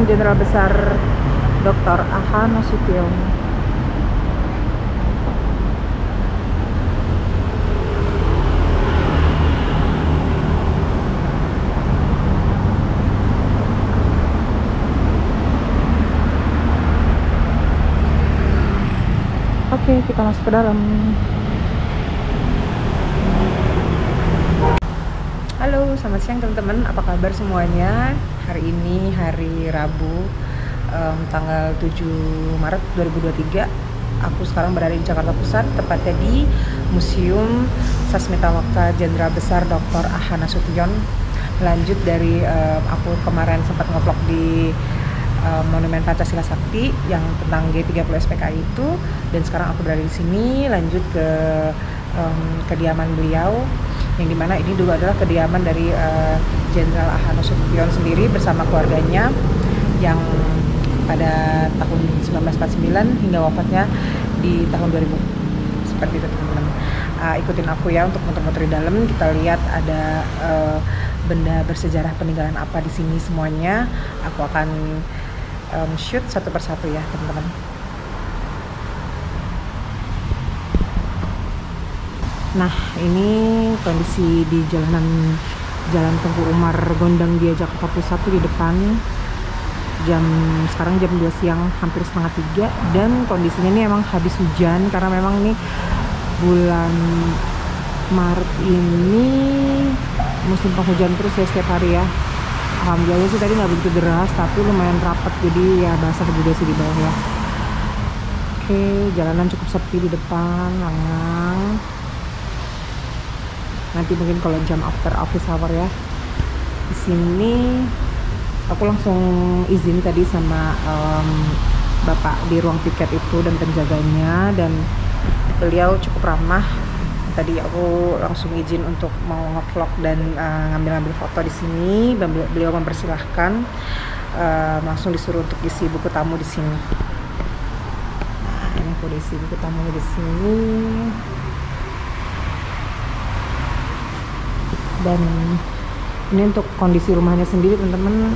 Jenderal Besar Dr. Aha Nasution. Oke, kita masuk ke dalam. Halo, selamat siang teman-teman. Apa kabar semuanya? Hari ini hari Rabu, tanggal 7 Maret 2023. Aku sekarang berada di Jakarta Pusat, tepatnya di Museum Sasmitawaka Jenderal Besar Dr. Aha Nasution. Lanjut dari aku kemarin sempat ngevlog di Monumen Pancasila Sakti yang tentang G30 SPKI itu, dan sekarang aku berada di sini lanjut ke kediaman beliau, yang dimana ini dulu adalah kediaman dari Jenderal Aha Nasution sendiri bersama keluarganya yang pada tahun 1949 hingga wafatnya di tahun 2000. Seperti itu teman-teman. Ikutin aku ya untuk muter-muter di dalam. Kita lihat ada benda bersejarah peninggalan apa di sini semuanya. Aku akan shoot satu persatu ya teman-teman. Nah, ini kondisi di Jalan Tengku Umar Gondang Dia Jakarta Pusat tuh di depan. Sekarang jam 2 siang, hampir setengah 3, dan kondisinya ini emang habis hujan karena memang ini bulan Maret ini musim penghujan terus ya setiap hari ya. Alhamdulillah sih tadi nggak begitu deras, tapi lumayan rapat, jadi ya basah juga sih di bawah ya. Oke, jalanan cukup sepi di depan, lengang. Nanti mungkin kalau jam after office hour ya. Di sini aku langsung izin tadi sama bapak di ruang tiket itu dan penjaganya, dan beliau cukup ramah. Tadi aku langsung izin untuk mau ngevlog dan ngambil foto di sini. Beliau mempersilahkan, langsung disuruh untuk isi buku tamu di sini. Nah, ini aku isi buku tamu di sini. Dan ini untuk kondisi rumahnya sendiri teman-teman,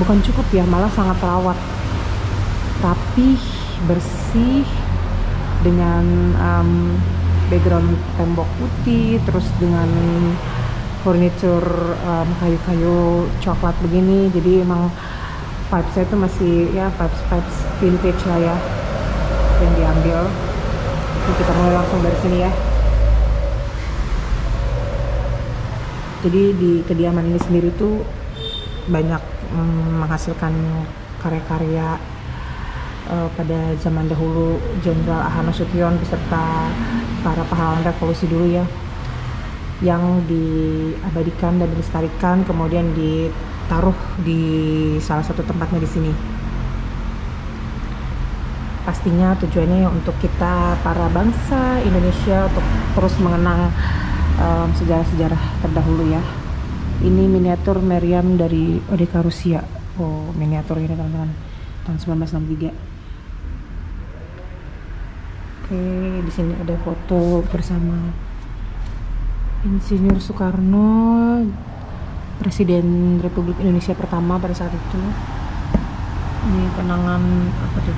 bukan cukup ya, malah sangat terawat, rapih, bersih, dengan background tembok putih, terus dengan furniture kayu-kayu coklat begini. Jadi emang vibes-nya itu masih ya vibes vintage lah ya yang diambil. Jadi kita mulai langsung dari sini ya. Jadi di kediaman ini sendiri tuh banyak menghasilkan karya-karya pada zaman dahulu Jenderal Aha Nasution beserta para pahlawan revolusi dulu ya, yang diabadikan dan dilestarikan, kemudian ditaruh di salah satu tempatnya di sini. Pastinya tujuannya untuk kita para bangsa Indonesia untuk terus mengenang sejarah-sejarah terdahulu ya. Ini miniatur meriam dari ODK Rusia. Oh, miniatur ini teman-teman, tahun 1963. Oke, di sini ada foto bersama Insinyur Soekarno, Presiden Republik Indonesia pertama pada saat itu. Ini kenangan apa tuh?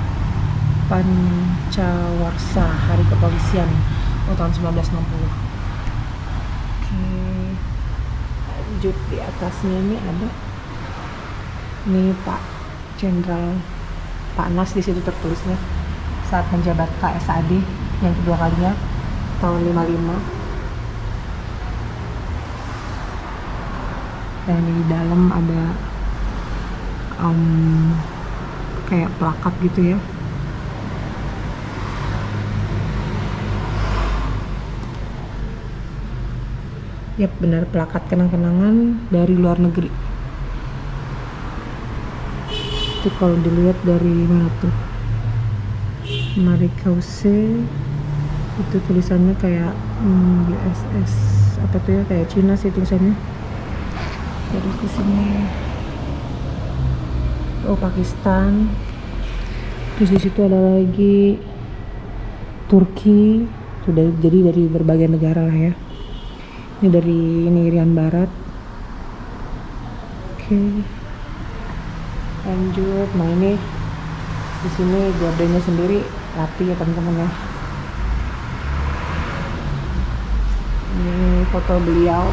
Pancawarsa, Hari Kepolisian, tahun 1960. Lanjut, di atasnya ini ada ini Pak Jenderal Pak Nas, di situ tertulisnya saat menjabat KSAD yang kedua kalinya tahun 55. Dan di dalam ada kayak plakat gitu ya. Yap, benar, plakat kenang-kenangan dari luar negeri. Itu kalau dilihat dari mana tuh, Marikause, itu tulisannya kayak USS apa tuh ya, kayak Cina sih tulisannya. Terus di sini Pakistan. Terus di situ ada lagi Turki. Sudah, jadi dari berbagai negara lah ya. Ini dari Irian Barat. Oke. Lanjut, nah ini di sini gordenya sendiri rapi ya teman-teman ya. Ini foto beliau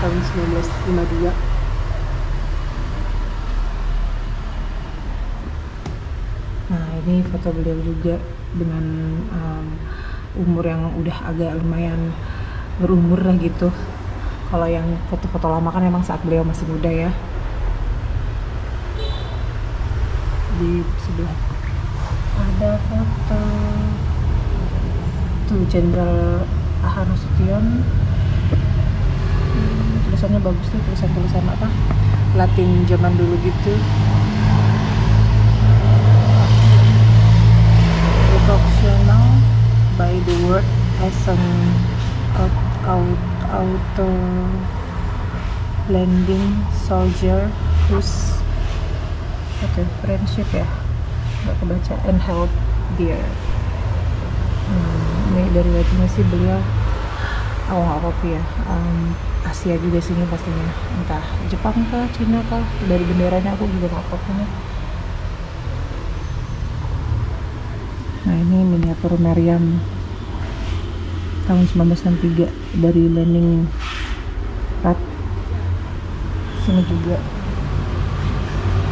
tahun 1952. Nah ini foto beliau juga dengan umur yang udah agak lumayan berumur lah gitu. Kalau yang foto-foto lama kan emang saat beliau masih muda ya. Di sebelah ada foto tuh Jenderal Ahmad Nasution. Tulisannya bagus tuh, tulisan apa Latin zaman dulu gitu. Devotional by the word as an auto landing soldier whose friendship ya nggak kebaca and held dear. Ini dari wajahnya sih beliau nggak kopi ya, Asia juga sini pastinya, entah Jepang kah Cina kah, dari benderanya aku juga nggak kopi nih. Nah ini miniatur Meriam tahun 1963 dari Leningrad. Sini juga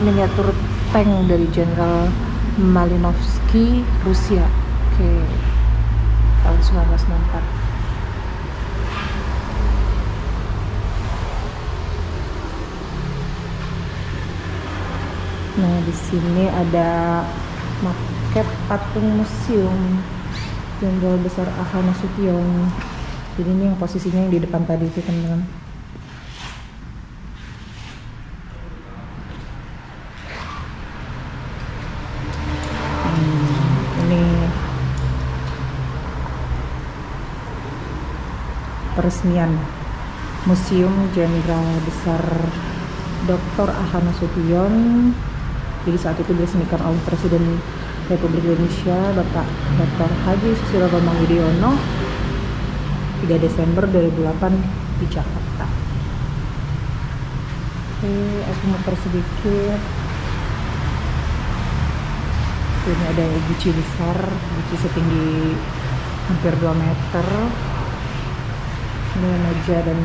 miniatur tank dari Jenderal Malinovsky Rusia. Oke, tahun 1964. Nah di sini ada maket patung museum Jenderal Besar Ahmad Nasution. Jadi ini yang posisinya yang di depan tadi itu teman-teman. Ini peresmian Museum Jenderal Besar Dr. Ahmad Nasution. Jadi saat itu diresmikan oleh Presiden Republik Indonesia Bapak Dr. Haji Susilo Bambang Yudhoyono 3 Desember 2008 di Jakarta. Oke, aku muter sedikit. Ini ada guci besar, guci setinggi hampir 2 meter. Ini meja dan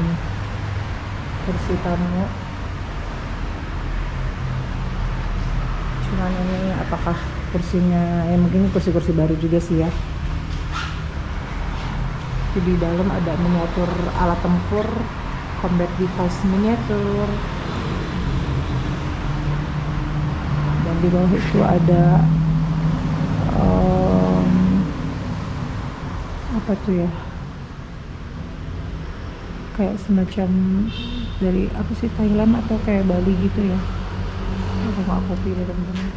kursi tamu. Cuman ini apakah kursinya, ya mungkin kursi-kursi baru juga sih ya. Di dalam ada miniatur alat tempur, combat device miniatur, dan di bawah itu ada apa tuh ya, kayak semacam dari apa sih, Thailand atau kayak Bali gitu ya. Aku nggak kopi deh teman-teman.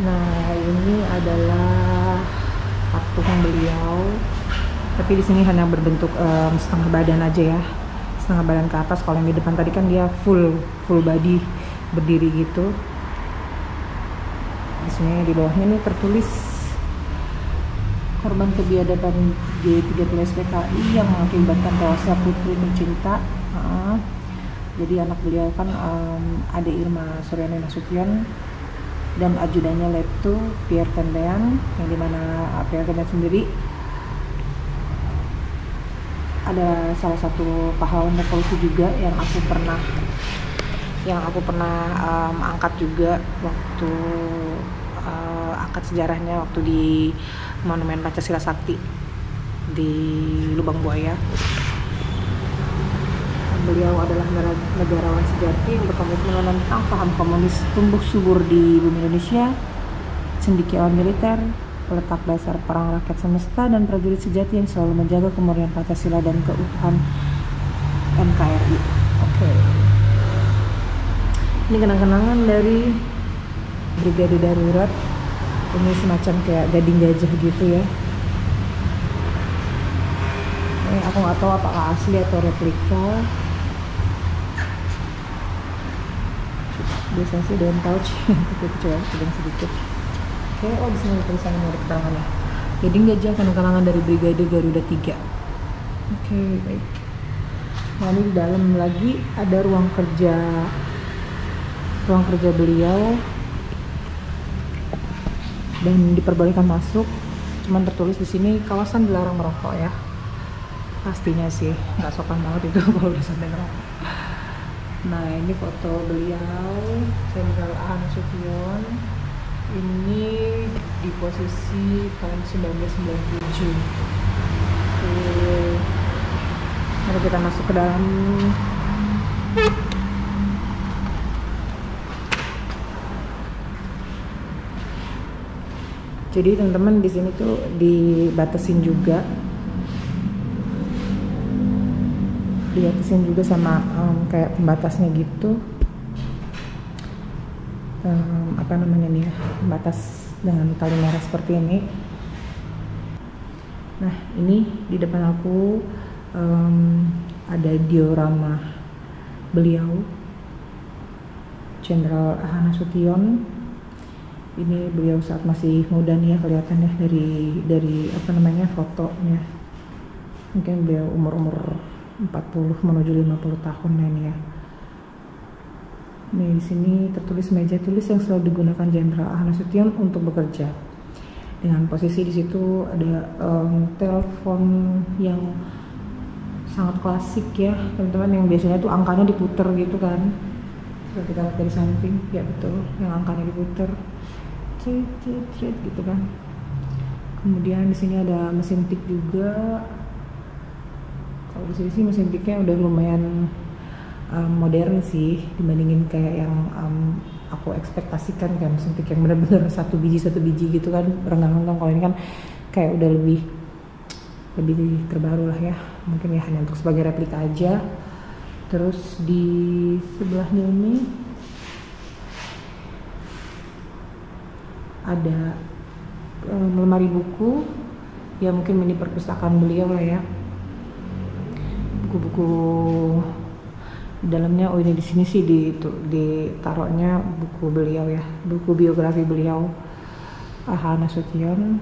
Nah ini adalah patung beliau, tapi di sini hanya berbentuk setengah badan aja ya, setengah badan ke atas. Kalau yang di depan tadi kan dia full body berdiri gitu. Di sini di bawahnya nih tertulis korban kebiadaban G30 PKI yang mengakibatkan tewasnya putri tercinta. Jadi anak beliau kan Ade Irma Suryani Nasution dan ajudannya Letu Pierre Tendean, yang dimana Pierre Tendean sendiri ada salah satu pahlawan revolusi juga yang aku pernah angkat juga waktu angkat sejarahnya waktu di Monumen Pancasila Sakti di Lubang Buaya. Beliau adalah negarawan sejati yang berkomitmen menentang paham komunis tumbuh subur di bumi Indonesia, cendekiawan militer, peletak dasar perang rakyat semesta, dan prajurit sejati yang selalu menjaga kemurnian Pancasila dan keutuhan NKRI. Oke. Ini kenang-kenangan dari Brigade Darurat. Ini semacam kayak gading gajah gitu ya. Ini aku nggak tahu apakah asli atau replika. Biasanya sih daun pouch, tapi coba sedikit. Oke, di sini ada tulisannya, ada keterangannya. Gading gajah kenang-kenangan dari Brigade Garuda 3. Oke, baik. Nah ini di dalam lagi ada ruang kerja beliau, dan diperbolehkan masuk. Cuman tertulis di sini kawasan dilarang merokok ya. Pastinya sih nggak sopan banget itu kalau udah sampai merokok. Nah ini foto beliau, Jenderal A. Nasution. Ini di posisi tahun 1997. Oke, mari kita masuk ke dalam. Jadi teman-teman di sini tuh dibatasin juga sama kayak pembatasnya gitu. Apa namanya nih ya, pembatas dengan tali merah seperti ini. Nah ini di depan aku ada diorama beliau, Jenderal A. Nasution. Ini beliau saat masih muda nih ya, kelihatan ya dari apa namanya fotonya. Mungkin beliau umur 40 menuju 50 tahun ini ya. Nih di sini tertulis meja tulis yang selalu digunakan Jenderal A. Nasution untuk bekerja. Dengan posisi di situ ada telepon yang sangat klasik ya teman-teman, yang biasanya tuh angkanya diputer gitu kan. Kalau kita lihat dari samping, ya betul, yang angkanya diputer, cit gitu kan. Kemudian di sini ada mesin tik juga. Kalau di sini sih mesin tiknya udah lumayan modern sih dibandingin kayak yang aku ekspektasikan, kayak mesin tik yang benar-benar satu biji gitu kan, renggang-renggang. Kalau ini kan kayak udah lebih terbaru lah ya, mungkin ya hanya untuk sebagai replika aja. Terus di sebelahnya ini ada lemari buku ya, mungkin mini perpustakaan beliau lah ya, buku-buku di dalamnya. Oh ini di sini sih ditaruhnya buku beliau ya, buku biografi beliau A. Nasution,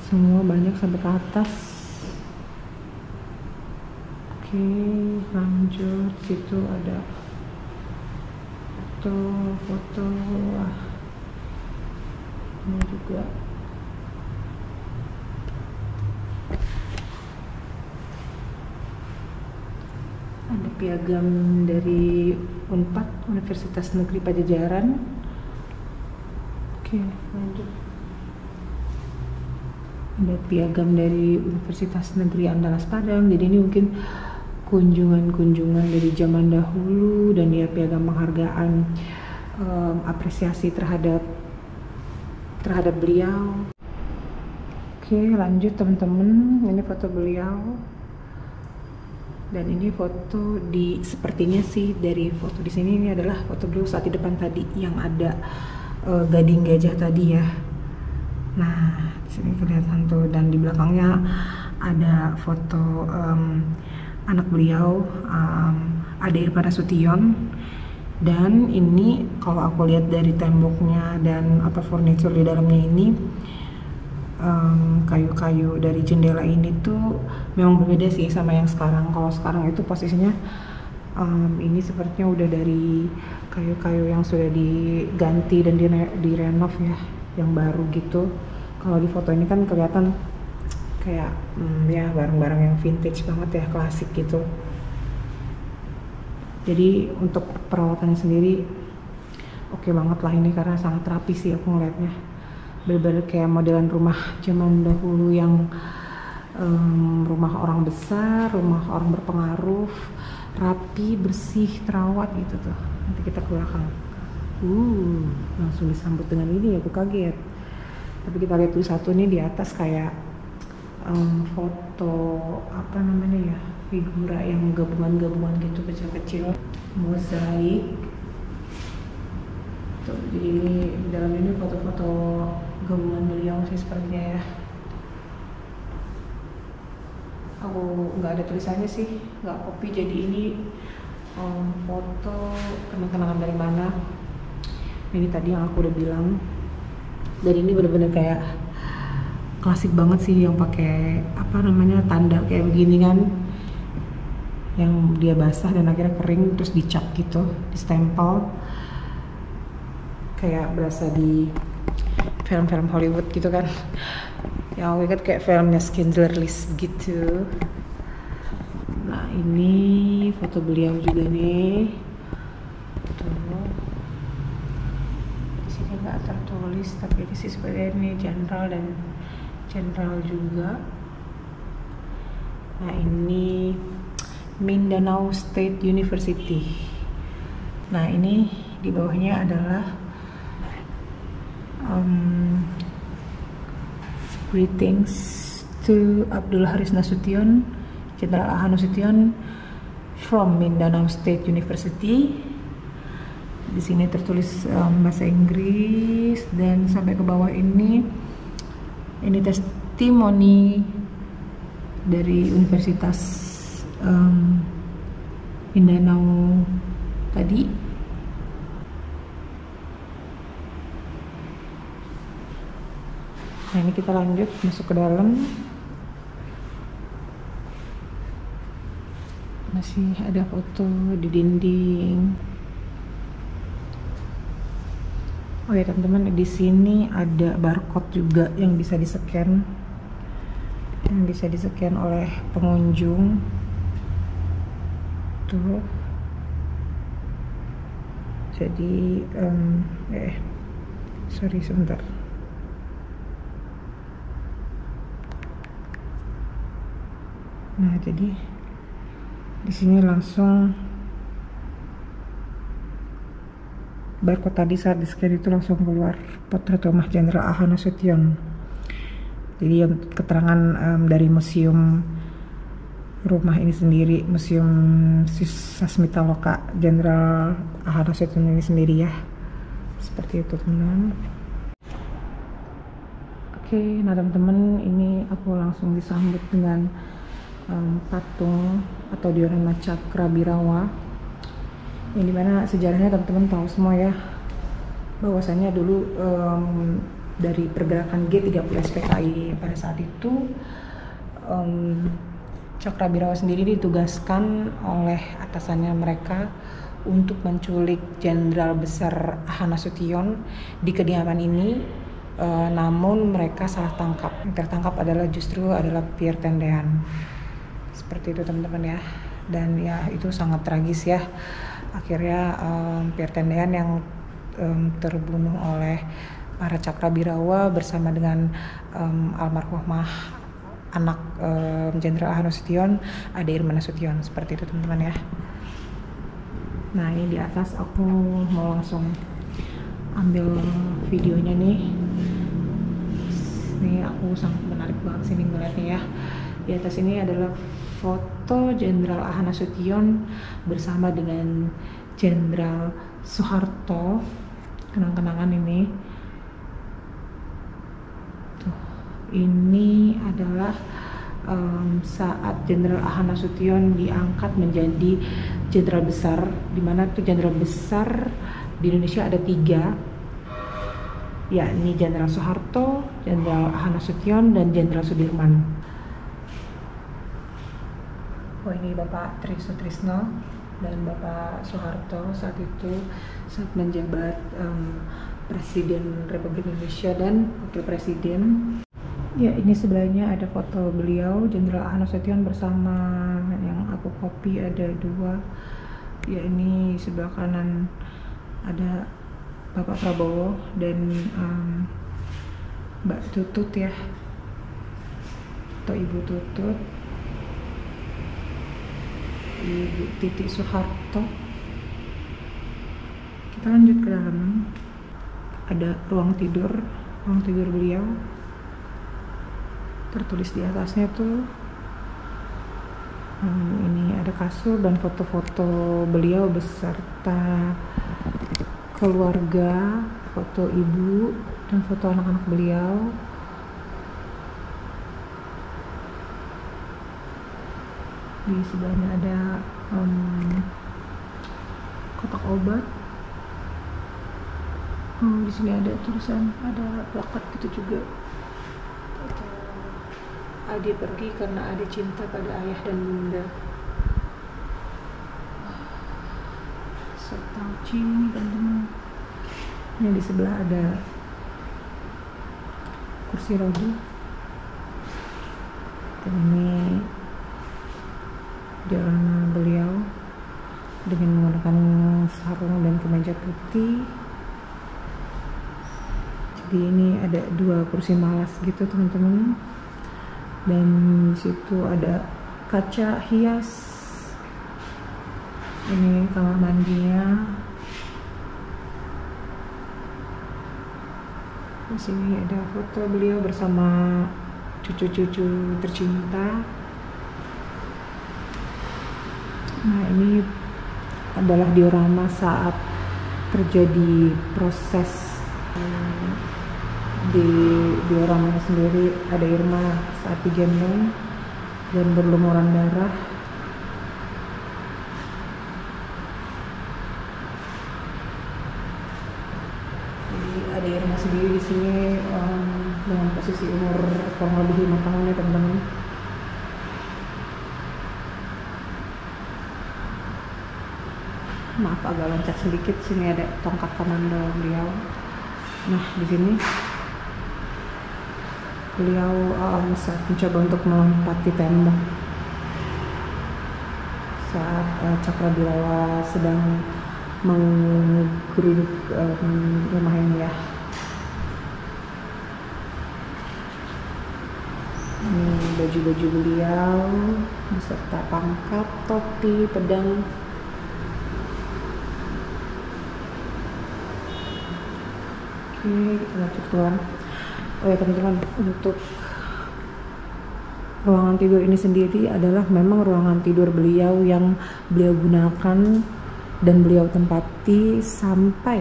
semua banyak sampai ke atas. Oke, lanjut. Situ ada foto. Ini juga ada piagam dari UNPAD, Universitas Negeri Pajajaran. Oke, lanjut. Ada piagam dari Universitas Negeri Andalas Padang. Jadi ini mungkin kunjungan dari zaman dahulu, dan dia piagam penghargaan apresiasi terhadap beliau. Oke, lanjut teman-teman. Ini foto beliau, dan ini foto sepertinya sih dari foto di sini, ini adalah foto beliau saat di depan tadi yang ada gading gajah tadi ya. Nah di sini kelihatan tuh, dan di belakangnya ada foto anak beliau, Ade Irfan Nasution. Dan ini kalau aku lihat dari temboknya dan apa furniture di dalamnya ini, kayu-kayu dari jendela ini tuh memang berbeda sih sama yang sekarang. Kalau sekarang itu posisinya ini sepertinya udah dari kayu-kayu yang sudah diganti dan direnov ya, yang baru gitu. Kalau di foto ini kan kelihatan kayak ya barang-barang yang vintage banget ya, klasik gitu. Jadi untuk perawatannya sendiri oke banget lah ini, karena sangat rapi sih aku ngeliatnya. Bener-bener kayak modelan rumah zaman dahulu, yang rumah orang besar, rumah orang berpengaruh, rapi, bersih, terawat gitu tuh. Nanti kita ke belakang, langsung disambut dengan ini, aku kaget. Tapi kita lihat dulu satu nih di atas, kayak foto apa namanya ya, figura yang gabungan gitu, kecil-kecil, mozaik tuh. Jadi ini di dalam ini foto-foto gabungan beliau sih sepertinya ya. Aku nggak ada tulisannya sih, nggak copy, jadi ini foto kenang-kenangan dari mana. Ini tadi yang aku udah bilang, dan ini bener-bener kayak klasik banget sih, yang pakai apa namanya, tanda kayak begini kan. yang dia basah dan akhirnya kering terus dicap gitu, di stempel kayak berasa di film-film Hollywood gitu kan. Yang aku ingat kayak filmnya Schindler's List gitu. Nah ini foto beliau juga nih. Tuh. Di sini nggak tertulis tapi di sini sebenarnya ini jenderal dan jenderal juga. Nah ini Mindanao State University. Nah ini di bawahnya adalah greetings to Abdullah Haris Nasution, Jenderal AH Nasution from Mindanao State University. Di sini tertulis bahasa Inggris dan sampai ke bawah ini testimoni dari Universitas Mindanao tadi. Nah ini kita lanjut masuk ke dalam. Masih ada foto di dinding. Oh ya teman-teman, di sini ada barcode juga yang bisa di-scan, oleh pengunjung. Tuh. Jadi sorry sebentar. Nah, jadi di sini langsung barcode tadi saat di-scan itu langsung keluar potret rumah Jenderal AH Nasution. Jadi yang keterangan dari museum rumah ini sendiri, Museum Sasmita Loka Jenderal AH Nasution ini sendiri ya. Seperti itu teman-teman. Oke, nah teman-teman, ini aku langsung disambut dengan patung atau diorama Cakrabirawa, yang dimana sejarahnya teman-teman tahu semua ya, bahwasanya dulu dari pergerakan G30 SPKI pada saat itu Cakrabirawa sendiri ditugaskan oleh atasannya mereka untuk menculik Jenderal Besar AH Nasution di kediaman ini, namun mereka salah tangkap. Yang tertangkap justru adalah Pierre Tendean. Seperti itu teman-teman ya, dan ya itu sangat tragis ya. Akhirnya Pierre Tendean yang terbunuh oleh para Cakrabirawa bersama dengan almarhumah anak Jenderal AH Nasution, Ade Irma Nasution. Seperti itu teman-teman ya. Nah ini di atas aku mau langsung ambil videonya nih. Ini aku sangat menarik banget sini ngeliatnya ya. Di atas ini adalah foto Jenderal AH Nasution bersama dengan Jenderal Soeharto, kenang-kenangan ini. Tuh, ini adalah saat Jenderal AH Nasution diangkat menjadi Jenderal Besar, dimana tuh Jenderal Besar di Indonesia ada 3, yakni Jenderal Soeharto, Jenderal AH Nasution, dan Jenderal Sudirman. Oh ini Bapak Tri Sutrisno dan Bapak Soeharto saat itu saat menjabat Presiden Republik Indonesia dan Wakil Presiden. Ya ini sebelahnya ada foto beliau Jenderal AH Nasution bersama yang aku copy ada 2. Ya ini sebelah kanan ada Bapak Prabowo dan Mbak Tutut ya, atau Ibu Tutut, Ibu Titi Soeharto. Kita lanjut ke dalam. Ada ruang tidur beliau. Tertulis di atasnya tuh ini ada kasur dan foto-foto beliau beserta keluarga, foto ibu dan foto anak-anak beliau. Di sebelahnya ada kotak obat. Di sini ada tulisan, ada plakat gitu juga. Ade pergi karena Ade cinta pada ayah dan bunda. Setauci ini teman-teman. Ini di sebelah ada kursi roda. Dan ini diorama beliau dengan menggunakan sarung dan kemeja putih. Jadi ini ada 2 kursi malas gitu teman-teman. Dan disitu ada kaca hias. Ini kamar mandinya. Di sini ada foto beliau bersama cucu-cucu tercinta. Nah, ini adalah diorama saat terjadi proses di dioramanya sendiri. Ada Irma saat digendong dan berlumuran darah. Ada Irma sendiri di sini dengan posisi umur kurang lebih 5 tahun ya teman-teman. Maaf agak loncat sedikit, sini ada tongkat komando beliau. Nah, di sini beliau saat mencoba untuk melompati tembok saat Cakrawirawa sedang menggeruduk rumah ini ya. Ini baju-baju beliau beserta pangkat, topi, pedang. Oke, kita lanjut keluar. Oh ya teman-teman, untuk ruangan tidur ini sendiri adalah memang ruangan tidur beliau yang beliau gunakan dan beliau tempati sampai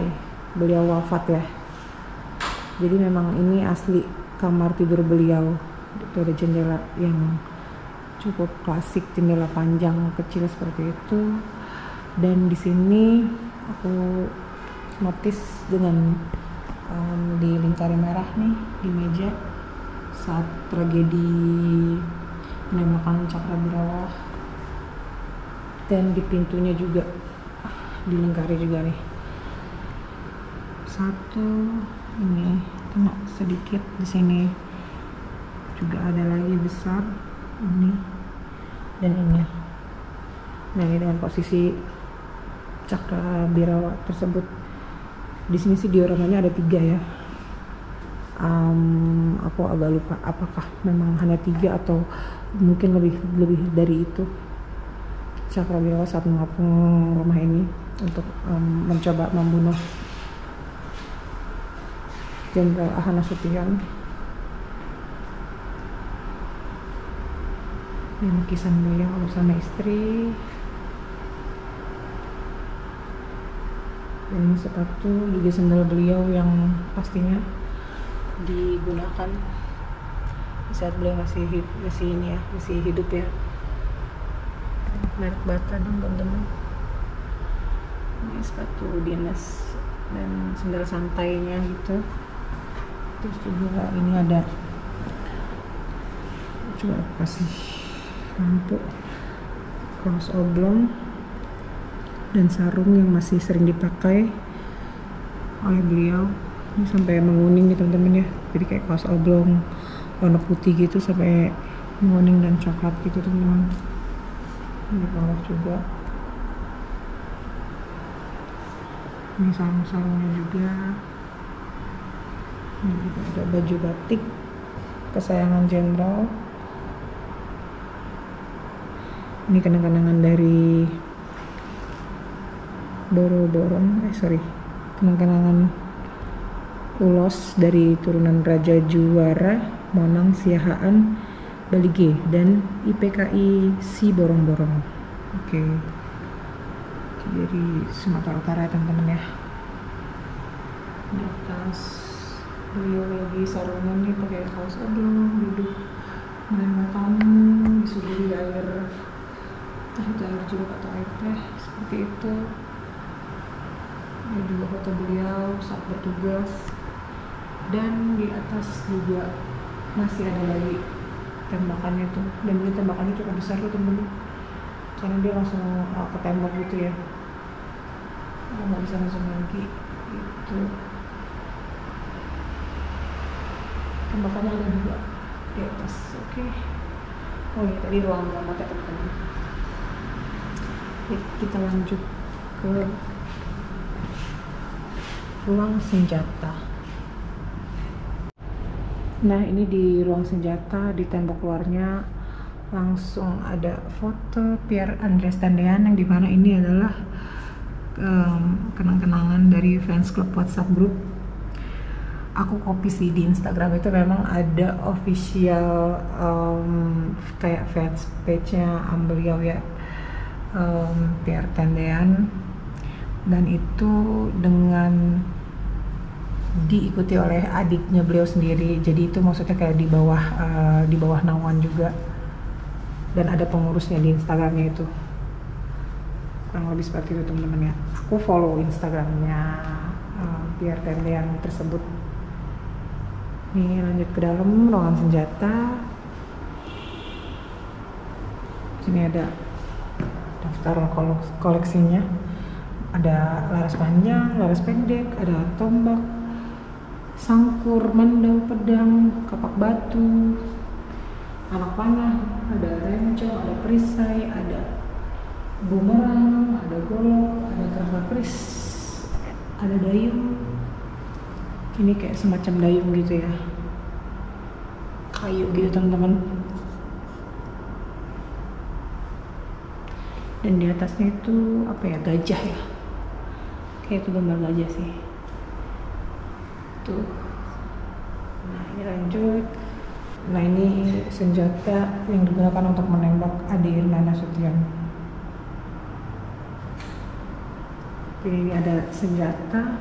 beliau wafat ya. Jadi memang ini asli kamar tidur beliau. Itu ada jendela yang cukup klasik, jendela panjang kecil seperti itu. Dan di sini aku notice dengan dilingkari merah nih di meja saat tragedi penembakan Cakrawirawa. Dan di pintunya juga dilingkari juga nih. Satu ini kena sedikit di sini. Juga ada lagi besar ini dan ini. Nah, ini dengan posisi Cakrawirawa tersebut. Di sini sih dioramanya ada 3 ya. Aku agak lupa apakah memang hanya 3 atau mungkin lebih dari itu. Cakrawirawa saat mengapung rumah ini untuk mencoba membunuh Jenderal Ahana Sution. Ini lukisan beliau bersama istri. Dan ini sepatu juga sandal beliau yang pastinya digunakan saat beliau masih hidup ya. Merek Bata dong teman-teman. Ini sepatu dinas dan sandal santainya gitu. Terus juga ini ada, coba kasih lampu, kaos oblong dan sarung yang masih sering dipakai oleh beliau. Ini sampai menguning nih teman-teman ya. Jadi kayak kaos oblong warna putih gitu sampai menguning dan coklat gitu teman-teman. Ini bawah juga. Ini sarung-sarungnya juga. Ini juga ada baju batik kesayangan jenderal. Ini kenang-kenangan dari kenang-kenangan ulos dari turunan Raja Juara Monang Siahaan Balige dan IPKI Si Borong-Borong. Oke. Dari Sumatera Utara ya teman-teman ya. Di atas beliau lagi sarungan nih pakai kaos oblong, duduk menerima tamu, disuguhi air jeruk atau air teh seperti itu. Ini juga foto beliau saat bertugas. Dan di atas juga masih ada lagi tembakannya tuh, dan ini tembakannya cukup besar tuh temen-temen, karena dia langsung ke tembok gitu ya. nggak bisa masuk lagi itu. Tembakannya ada 2 di atas. Oke. Oh iya, tadi ruang gambar ya teman-teman. Kita lanjut ke ruang senjata. Nah, ini di ruang senjata, di tembok luarnya langsung ada foto Pierre Andreas Tandean, yang dimana ini adalah kenang-kenangan dari fans club WhatsApp group. Aku copy sih di Instagram itu, memang ada official kayak fans page-nya beliau ya, Pierre Tandean, dan itu dengan diikuti oleh adiknya beliau sendiri. Jadi itu maksudnya kayak di bawah naungan juga, dan ada pengurusnya di Instagramnya itu, kurang lebih seperti itu teman-teman ya. Aku follow Instagramnya Pierre Tandean tersebut. Nih, lanjut ke dalam ruangan senjata. Sini ada daftar koleksinya, ada laras panjang, laras pendek, ada tombak, sangkur, mandau, pedang, kapak batu, anak panah, ada rencong, ada perisai, ada bumerang, ada golok, ada terangga keris, ada dayung. Ini kayak semacam dayung gitu ya, kayu gitu teman-teman. Dan di atasnya itu apa ya, gajah ya, kayak itu gambar gajah sih tuh. Nah, ini lanjut. Nah, ini senjata yang digunakan untuk menembak Ade Irna Nasution. Ini ada senjata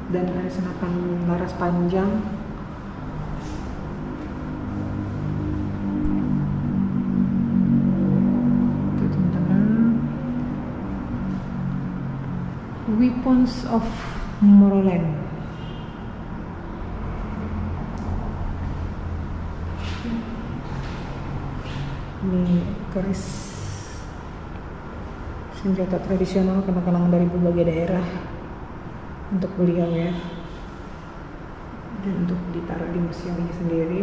dan ada senapan laras panjang. Itu teman-teman, Weapons of Morrowind. Ini keris senjata tradisional, kenang-kenangan dari berbagai daerah untuk beliau ya, dan untuk ditaruh di museum ini sendiri.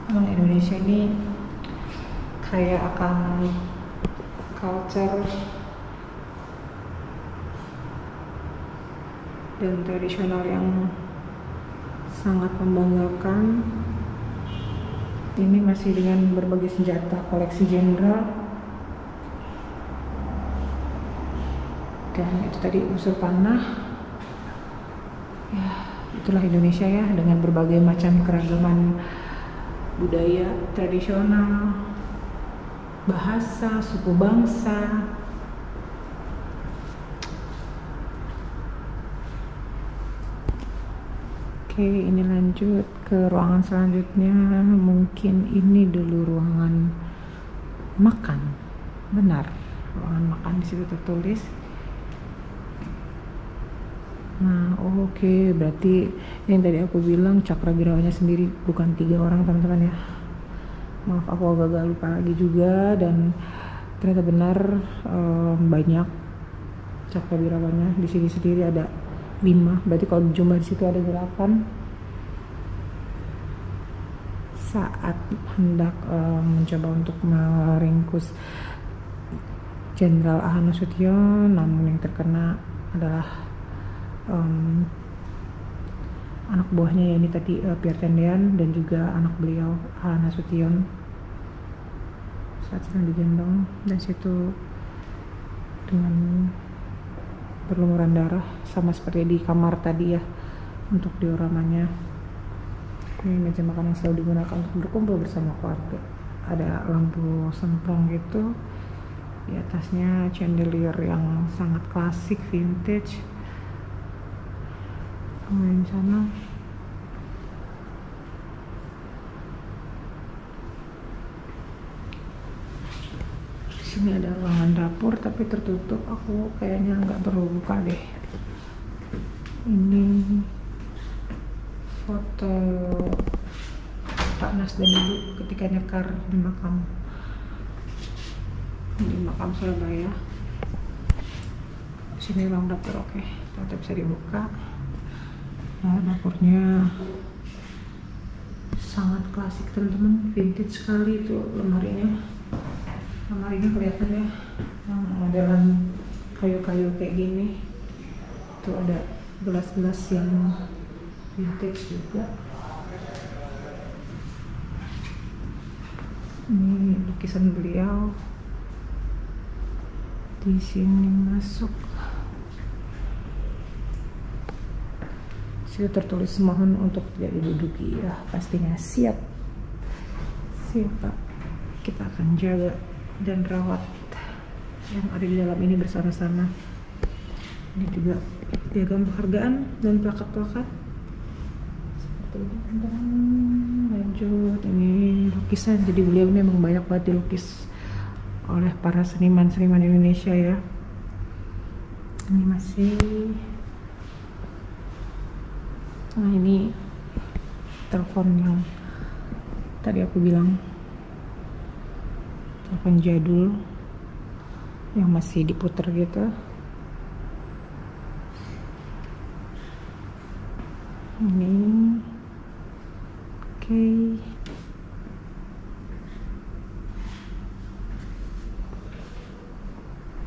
Emang Indonesia ini kayak akan culture dan tradisional yang sangat membanggakan. Ini masih dengan berbagai senjata koleksi jenderal. Dan itu tadi unsur panah ya, itulah Indonesia ya, dengan berbagai macam keragaman budaya tradisional, bahasa, suku bangsa. Oke, ini lanjut ke ruangan selanjutnya. Mungkin ini dulu ruangan makan. Benar, ruangan makan di situ tertulis. Nah, oke, berarti yang tadi aku bilang cakrawirahanya sendiri bukan 3 orang teman-teman ya. Maaf, aku agak lupa lagi juga, dan ternyata benar banyak cakrawirahanya. Di sini sendiri ada 5, berarti kalau jumlah di situ ada 8. Saat hendak mencoba untuk meringkus Jenderal A.H. Nasution, namun yang terkena adalah anak buahnya, yakni tadi Pierre Tandean, dan juga anak beliau A.H. Nasution saat sedang digendong, dan situ dengan berlumuran darah, sama seperti di kamar tadi ya untuk dioramanya. Ini meja makan yang selalu digunakan untuk berkumpul bersama keluarga. Ada lampu semprong gitu, di atasnya chandelier yang sangat klasik vintage. Kemudian sana di sini ada ruangan dapur tapi tertutup, aku kayaknya nggak perlu buka deh. Ini foto Pak Nas dan Ibu ketika nyekar di makam Di makam Surabaya. Sini ruang dapur, oke. Ternyata bisa dibuka. Nah, dapurnya sangat klasik teman-teman, vintage sekali itu lemarinya. Lemarinya kelihatan ya, yang modelan kayu-kayu kayak gini. Tuh ada gelas-gelas yang vintage juga. Ini lukisan beliau. Di sini masuk. Situ tertulis mohon untuk tidak diduduki. Ya, pastinya siap. Siap, Pak. Kita akan jaga dan rawat yang ada di dalam ini bersama-sama. Ini juga piagam penghargaan dan plakat-plakat. Seperti ini. Lanjut, ini lukisan. Jadi beliau memang banyak banget dilukis oleh para seniman-seniman Indonesia ya. Ini masih. Nah, ini telepon yang tadi aku bilang, telepon jadul yang masih diputer gitu. Ini oke.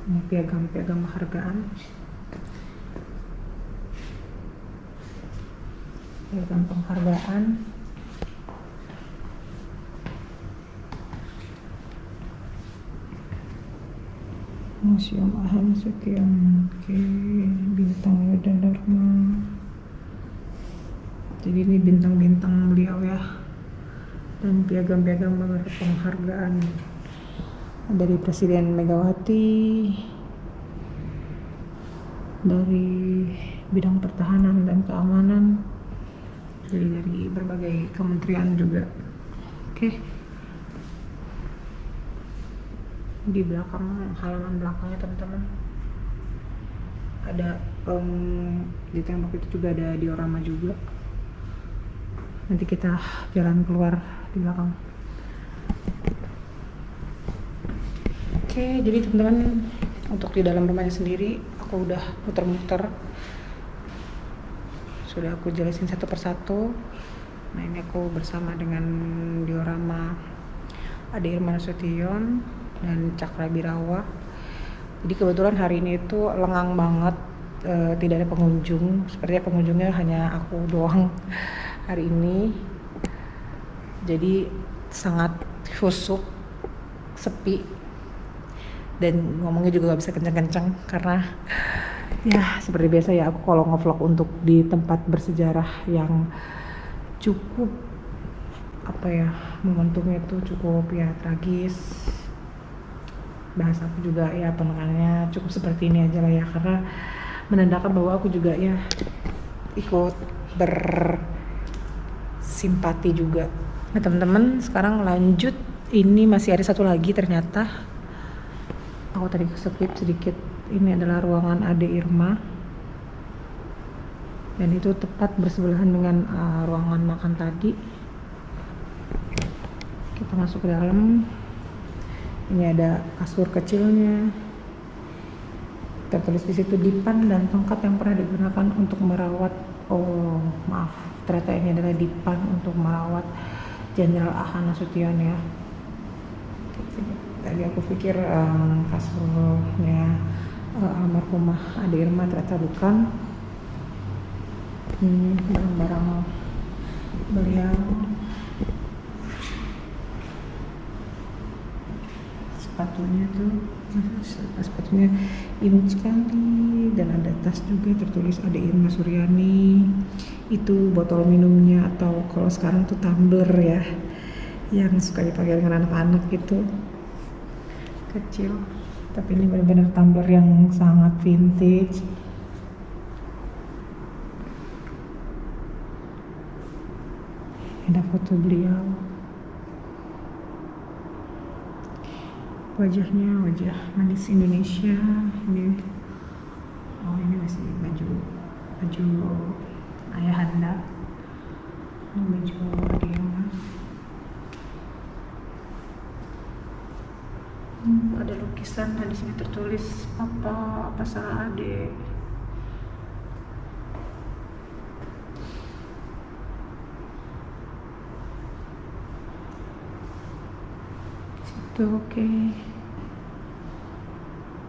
Ini piagam-piagam penghargaan. Piagam penghargaan. Museum Ahmad Nasution, oke. Bintang Yuda Dharma. Jadi ini bintang-bintang beliau ya, dan piagam-piagam penghargaan dari Presiden Megawati, dari bidang pertahanan dan keamanan, jadi dari berbagai kementerian juga. Oke. Di belakang, halaman belakangnya teman-teman, ada di tembok itu juga ada diorama juga. Nanti kita jalan keluar di belakang. Oke, jadi teman-teman, untuk di dalam rumahnya sendiri aku udah muter-muter, sudah aku jelasin satu persatu. Nah, ini aku bersama dengan diorama Ade Irma Nasution dan Cakrabirawa. Jadi kebetulan hari ini itu lengang banget, tidak ada pengunjung. Sepertinya pengunjungnya hanya aku doang hari ini. Jadi sangat khusyuk, sepi, dan ngomongnya juga gak bisa kencang-kencang karena ya seperti biasa ya, aku kalau ngevlog untuk di tempat bersejarah yang cukup apa ya, momentumnya itu cukup ya tragis. Bahasa aku juga ya penanganannya cukup seperti ini aja lah ya, karena menandakan bahwa aku juga ya ikut bersimpati juga. Nah teman-teman, sekarang lanjut. Ini masih ada satu lagi ternyata. Aku tadi skip sedikit. Ini adalah ruangan Ade Irma. Dan itu tepat bersebelahan dengan ruangan makan tadi. Kita masuk ke dalam. Ini ada kasur kecilnya. Tertulis di situ dipan dan tongkat yang pernah digunakan untuk merawat. Oh maaf, ternyata ini adalah dipan untuk merawat Jenderal Ahmad Nasution ya. Tadi aku pikir kasurnya almarhumah Ade Irma, ternyata bukan. Ini barang-barang beliau. Sepatunya imut sekali, dan ada tas juga tertulis Ade Irma Suryani. Itu botol minumnya, atau kalau sekarang tuh tumbler ya, yang suka dipakai dengan anak-anak gitu, kecil. Tapi ini benar-benar tumbler yang sangat vintage. Ada foto beliau. Wajahnya wajah manis Indonesia. Ini ini masih baju ayahanda. Ini baju Ade Irma. Ada lukisan dan di sini tertulis apa salah adek. Situ oke.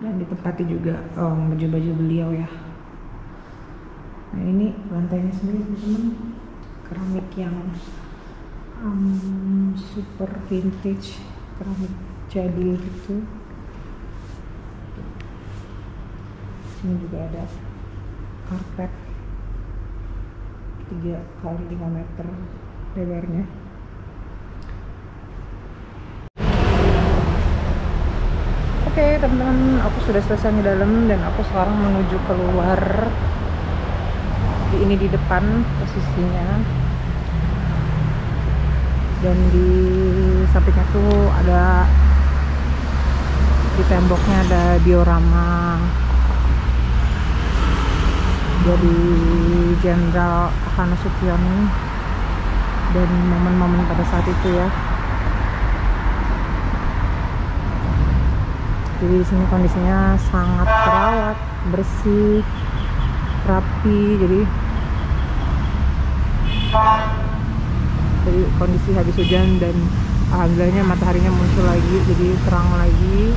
Dan ditempati juga baju-baju beliau ya. Nah ini lantainya sendiri teman-teman, keramik yang super vintage, keramik jadul gitu. Sini juga ada karpet 3 kali 5 meter lebarnya. Oke teman-teman, aku sudah selesai di dalam dan aku sekarang menuju keluar. Ini di depan posisinya, dan di sampingnya tuh ada, di temboknya ada diorama dari Jenderal Ahmad Nasution dan momen-momen pada saat itu ya. Jadi di sini kondisinya sangat terawat, bersih, rapi. Jadi kondisi habis hujan dan alhamdulillahnya mataharinya muncul lagi, jadi terang lagi.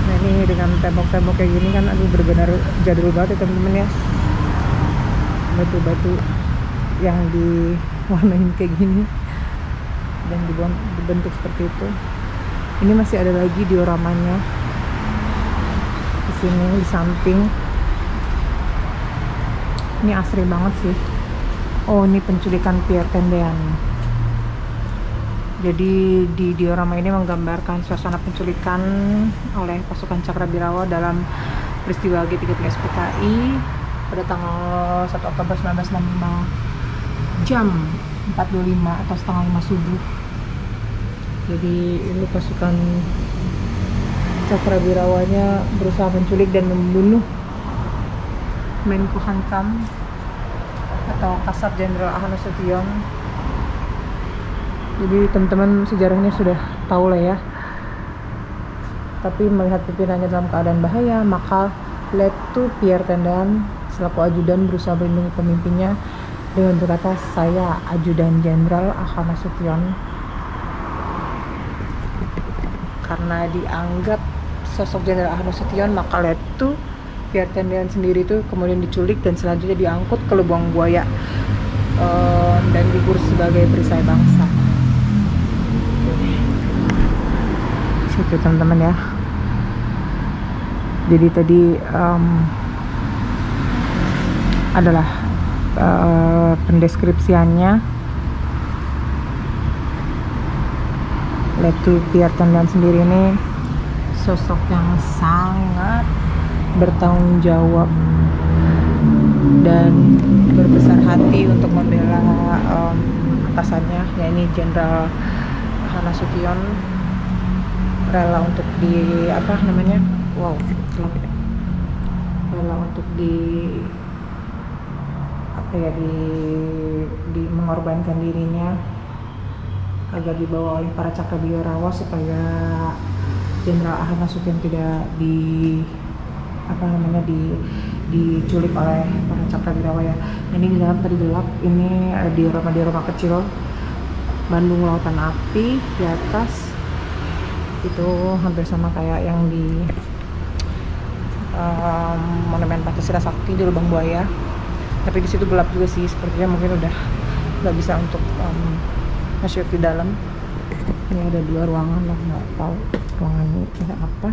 Nah ini dengan tembok-tembok kayak gini kan, aduh benar-benar jadul banget ya temen-temen ya. Batu-batu yang diwarnain kayak gini dan dibentuk seperti itu. Ini masih ada lagi dioramanya di sini di samping. Ini asri banget sih. Oh ini penculikan Pierre Tendean. Jadi di diorama ini menggambarkan suasana penculikan oleh pasukan Cakrawirawa dalam peristiwa G13 PKI pada tanggal 1 Oktober 1965 jam 4.25 atau setengah 5 subuh. Jadi ini pasukan Cakrawirawanya berusaha menculik dan membunuh Menko Hankam atau Kasat Jenderal Ahmad Nasution. Jadi teman-teman sejarahnya sudah tahu lah ya. Tapi melihat pimpinannya dalam keadaan bahaya, maka Letu Pierre Tendean selaku ajudan berusaha melindungi pemimpinnya dengan berkata, "Saya ajudan Jenderal Ahmad Nasution." Karena dianggap sosok Jenderal Ahmad Nasution, maka Letu Pierre Tendean sendiri itu kemudian diculik dan selanjutnya diangkut ke Lubang Buaya dan dikurus sebagai perisai bangsa. Situ teman-teman ya. Jadi tadi adalah pendeskripsiannya. Letu Pierre Tendean sendiri ini sosok yang sangat bertanggung jawab dan berbesar hati untuk membela atasannya, yakni Jenderal Ahmad Nasution. Rela untuk rela untuk mengorbankan dirinya agar dibawa oleh para Cakrawirawa supaya Jenderal Ahmad Nasution tidak diculik oleh para Cakrawirawa ya. Ini di dalam tadi gelap, ini diorama kecil Bandung Lautan Api di atas. Itu hampir sama kayak yang di Monumen Pancasila Sakti di Lubang Buaya. Tapi di situ gelap juga sih, sepertinya mungkin udah nggak bisa untuk masuk di dalam. Ini ada 2 ruangan lah, nggak tahu ruangan ini ada apa.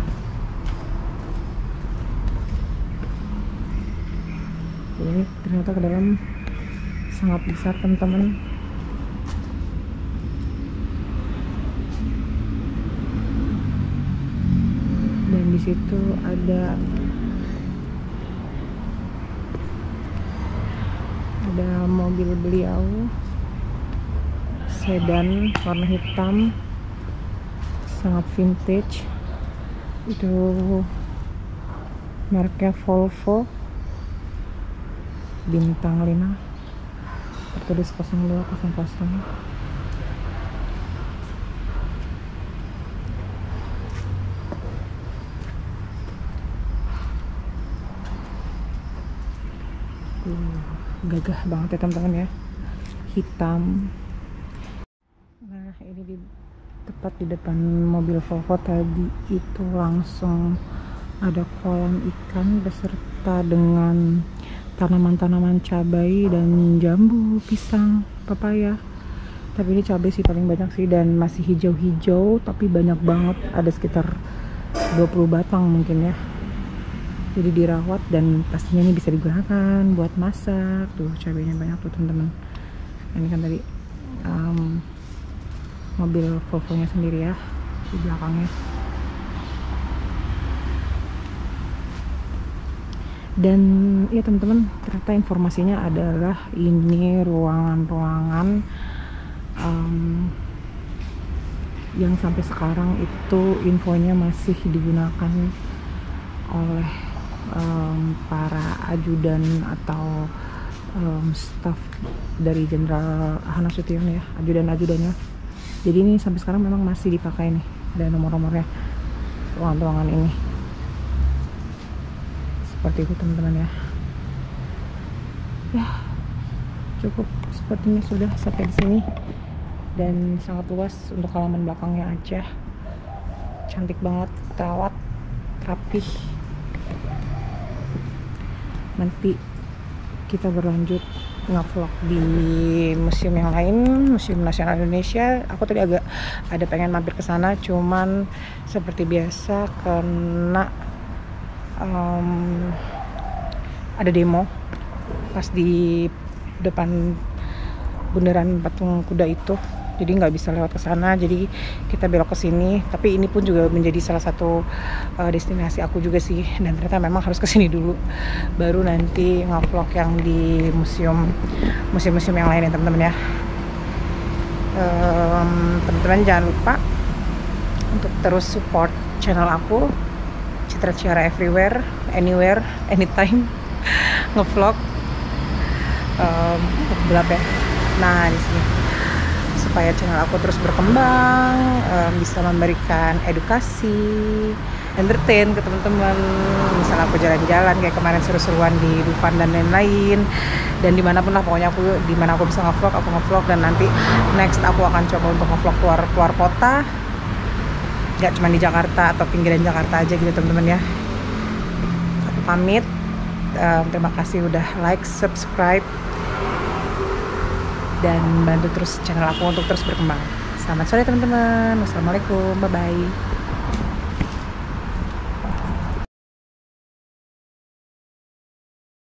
Ini ternyata ke dalam sangat besar teman-teman. Dan di situ ada mobil beliau sedan warna hitam, sangat vintage. Itu mereknya Volvo bintang 5, tertulis 0200. gagah banget ya teman-teman ya, hitam. Nah ini tepat di depan mobil Volvo tadi itu langsung ada kolam ikan beserta dengan tanaman-tanaman cabai dan jambu, pisang, pepaya. Tapi ini cabai sih paling banyak sih, dan masih hijau-hijau tapi banyak banget, ada sekitar 20 batang mungkin ya. Jadi dirawat dan pastinya ini bisa digunakan buat masak. Tuh cabainya banyak tuh teman-teman. Ini kan tadi mobil Volvo-nya sendiri ya di belakangnya. Dan ya teman-teman, ternyata informasinya adalah ini ruangan-ruangan yang sampai sekarang itu infonya masih digunakan oleh para ajudan atau staf dari Jenderal Ahana Sution ya, ajudan-ajudannya. Jadi ini sampai sekarang memang masih dipakai nih, ada nomor-nomornya ruangan-ruangan ini. Seperti itu teman-teman ya. Ya, cukup sepertinya sudah sampai di sini, dan sangat luas untuk halaman belakangnya aja. Cantik banget, terawat, rapih. Nanti kita berlanjut nge-vlog di museum yang lain, Museum Nasional Indonesia. Aku tadi agak ada pengen mampir ke sana, cuman seperti biasa karena ada demo pas di depan bundaran Patung Kuda itu, jadi nggak bisa lewat ke sana, jadi kita belok ke sini. Tapi ini pun juga menjadi salah satu destinasi aku juga sih, dan ternyata memang harus ke sini dulu baru nanti nge-vlog yang di museum yang lain ya teman-teman ya. Teman-teman jangan lupa untuk terus support channel aku, Citra Ciara Everywhere, Anywhere, Anytime, nge-vlog gelap ya. Nah di sini supaya channel aku terus berkembang, bisa memberikan edukasi, entertain ke teman-teman. Misalnya aku jalan-jalan kayak kemarin seru-seruan di Dufan dan lain-lain, dan dimanapun lah pokoknya aku, dimana aku bisa nge-vlog aku nge-vlog. Dan nanti next aku akan coba untuk nge-vlog keluar kota, nggak cuma di Jakarta atau pinggiran Jakarta aja gitu teman-teman ya. Aku pamit, terima kasih udah like, subscribe, dan bantu terus channel aku untuk terus berkembang. Selamat sore teman-teman, wassalamualaikum, bye-bye.